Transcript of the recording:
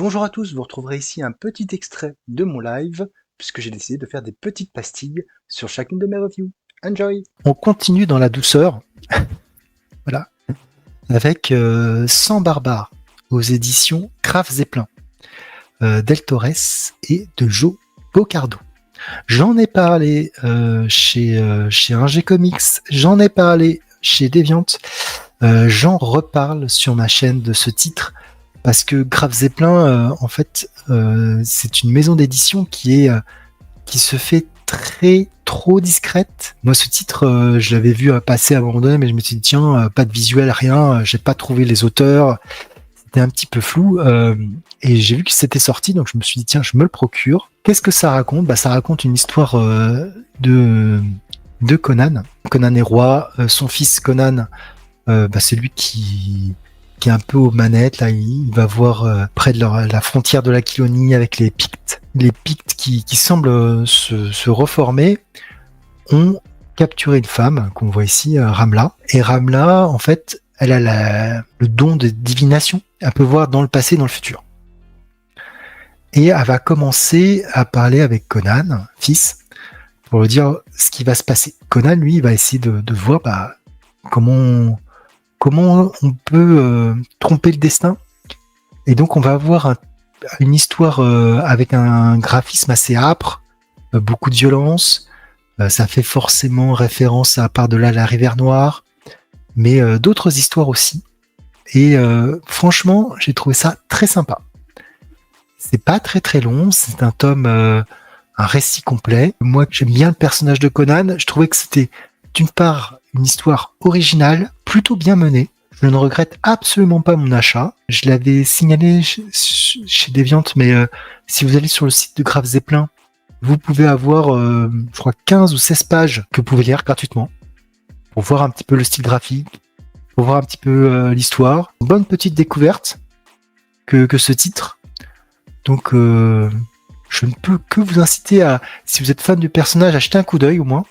Bonjour à tous, vous retrouverez ici un petit extrait de mon live, puisque j'ai décidé de faire des petites pastilles sur chacune de mes reviews. Enjoy! On continue dans la douceur, voilà, avec Sans Barbare, aux éditions Graf Zeppelin, d'El Torres et de Joe Bocardo. J'en ai parlé chez Ingé Comics, j'en ai parlé chez Deviant, j'en reparle sur ma chaîne de ce titre, parce que Graf Zeppelin, en fait, c'est une maison d'édition qui se fait trop discrète. Moi, ce titre, je l'avais vu passer à un moment donné, mais je me suis dit, tiens, pas de visuel, rien, j'ai pas trouvé les auteurs, c'était un petit peu flou, et j'ai vu que c'était sorti, donc je me suis dit, tiens, je me le procure. Qu'est-ce que ça raconte ? Ça raconte une histoire de Conan. Conan est roi, son fils Conan, c'est lui qui est un peu aux manettes. Là, il va voir près de la frontière de la Chilonie avec les Pictes. Les Pictes qui semblent se reformer ont capturé une femme qu'on voit ici, Ramla. Et Ramla, en fait, elle a le don de divination. Elle peut voir dans le passé et dans le futur. Et elle va commencer à parler avec Conan, fils, pour lui dire ce qui va se passer. Conan, lui, il va essayer de voir comment on peut tromper le destin. Et donc on va avoir une histoire avec un graphisme assez âpre, beaucoup de violence, ça fait forcément référence à Par-delà la rivière Noire, mais d'autres histoires aussi. Et franchement, j'ai trouvé ça très sympa. C'est pas très long, c'est un tome, un récit complet. Moi, j'aime bien le personnage de Conan, je trouvais que c'était d'une part une histoire originale, plutôt bien menée. Je ne regrette absolument pas mon achat. Je l'avais signalé chez Deviant, mais si vous allez sur le site de Graf Zeppelin, vous pouvez avoir, je crois, 15 ou 16 pages que vous pouvez lire gratuitement pour voir un petit peu le style graphique, pour voir un petit peu l'histoire. Bonne petite découverte que ce titre. Donc, je ne peux que vous inciter à, si vous êtes fan du personnage, acheter un coup d'œil au moins.